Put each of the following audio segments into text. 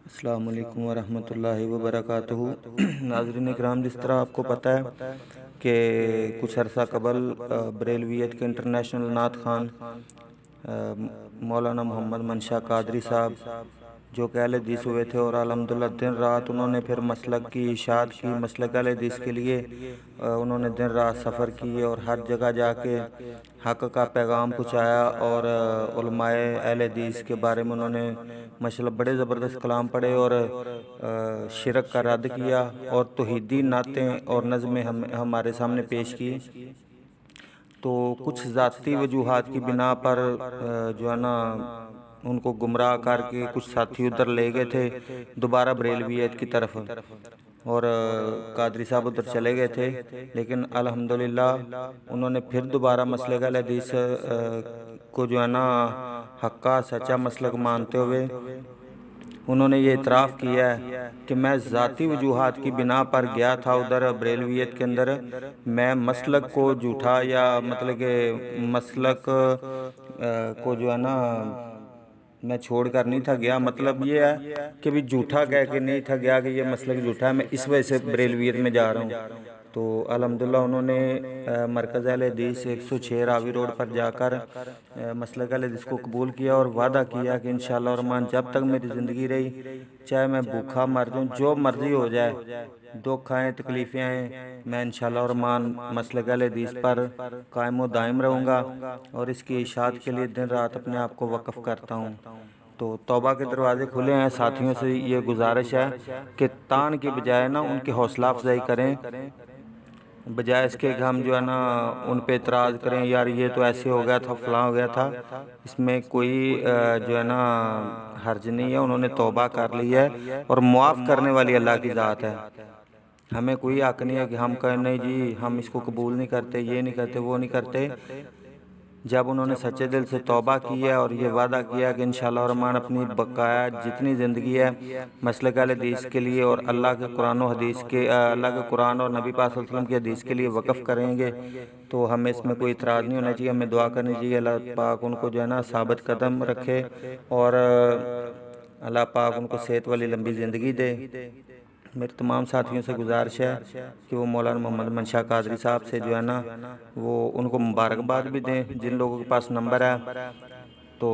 السلام علیکم ورحمۃ اللہ وبرکاتہ۔ ناظرین اکرام، جس طرح آپ کو پتہ ہے کہ کچھ عرصہ قبل بریلویت کے انٹرنیشنل نعت خوان مولانا محمد منشا قادری صاحب جو کہ اہل حدیث ہوئے تھے، اور الحمدللہ دن رات انہوں نے پھر مسلک کی اشاعت کی، مسلک اہل حدیث کے لیے انہوں نے دن رات سفر کیے اور ہر جگہ جا کے حق کا پیغام پہنچایا، اور علماء اہل حدیث کے بارے میں انہوں نے ماشاءاللہ بڑے زبردست کلام پڑھے اور شرک کا رد کیا، اور توحیدی نعتیں اور نظمیں ہمارے سامنے پیش کی۔ تو کچھ ذاتی وجوہات کی بنا پر جو ہے نا ان کو گمراہ کر کے کچھ ساتھی ادھر لے گئے تھے دوبارہ بریلویت کی طرف، اور قادری صاحب ادھر چلے گئے تھے، لیکن الحمدللہ انہوں نے پھر دوبارہ مسلک اہل حدیث کو جو ہے نا حقہ سچا مسلک مانتے ہوئے انہوں نے یہ اعتراف کیا ہے کہ میں ذاتی وجوہات کی بنا پر گیا تھا ادھر بریلویت کے اندر، میں مسلک کو جھوٹا یا مطلب کہ مسلک کو جو ہے نا میں چھوڑ کر نہیں تھا گیا، مطلب یہ ہے کہ بھی جھوٹا کہہ کے نہیں تھا گیا کہ یہ مسلک جھوٹا ہے، میں اس وجہ سے بریلویت میں جا رہا ہوں۔ تو الحمدللہ انہوں نے مرکز اہل حدیث 106 راوی روڈ پر جا کر مسلک اہل حدیث کو قبول کیا اور وعدہ کیا کہ انشاءاللہ الرحمن جب تک میری زندگی رہی، چاہے میں بھوکا مر جاؤں، جو مرضی ہو جائے، دکھ آئیں تکلیفیں آئیں، میں انشاءاللہ الرحمن مسلک اہل حدیث پر قائم و دائم رہوں گا اور اس کی اشاعت کے لیے دن رات اپنے آپ کو وقف کرتا ہوں۔ تو توبہ کے دروازے کھلے ہیں، ساتھیوں سے یہ گزارش ہے کہ تان کی بجائے نا ان کی حوصلہ افزائی کریں، بجائے اس کے کہ ہم جو ہے نا ان پہ اعتراض کریں، یار یہ تو ایسے ہو گیا تھا، فلاں ہو گیا تھا، اس میں کوئی جو ہے نا حرج نہیں ہے، انہوں نے توبہ کر لی ہے اور معاف کرنے والی اللہ کی ذات ہے۔ ہمیں کوئی حق نہیں ہے کہ ہم کہیں نہیں جی ہم اس کو قبول نہیں کرتے، یہ نہیں کرتے، وہ نہیں کرتے۔ جب انہوں نے سچے دل سے توبہ کی ہے اور یہ وعدہ کیا کہ انشاءاللہ الرحمن اپنی بقایا جتنی زندگی ہے مسلک اہل حدیث کے لیے اور اللہ کے قرآن و حدیث کے اللہ کے قرآن اور نبی پاک صلی اللہ علیہ وسلم کی حدیث کے لیے وقف کریں گے، تو ہمیں اس میں کوئی اعتراض نہیں ہونا چاہیے، ہمیں دعا کرنی چاہیے اللہ پاک ان کو جو ہے نا ثابت قدم رکھے اور اللہ پاک ان کو صحت والی لمبی زندگی دے۔ میرے تمام ساتھیوں سے گزارش ہے کہ وہ مولانا محمد منشا قادری صاحب سے جو ہے نا وہ ان کو مبارکباد بھی دیں، جن لوگوں کے پاس نمبر ہے، تو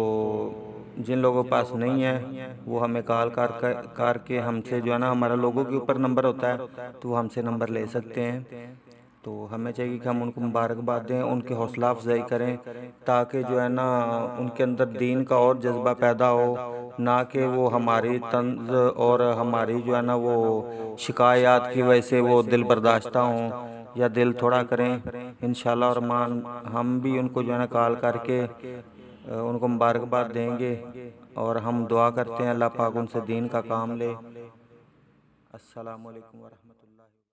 جن لوگوں کے پاس نہیں ہے وہ ہمیں کال کر کے ہم سے جو ہے نا، ہمارا لوگوں کے اوپر نمبر ہوتا ہے تو وہ ہم سے نمبر لے سکتے ہیں۔ تو ہمیں چاہیے کہ ہم ان کو مبارکباد دیں، ان کی حوصلہ افزائی کریں، تاکہ جو ہے نا ان کے اندر دین کا اور جذبہ پیدا ہو، نہ کہ وہ ہماری طنز اور ہماری جو ہے نا وہ شکایات کی وجہ سے وہ دل برداشتہ ہوں یا دل تھوڑا کریں۔ انشاءاللہ الرحمن ہم بھی ان کو جو ہے نا کال کر کے ان کو مبارکباد دیں گے، اور ہم دعا کرتے ہیں اللہ پاک ان سے دین کا کام لے۔ السلام علیکم ورحمۃ اللہ۔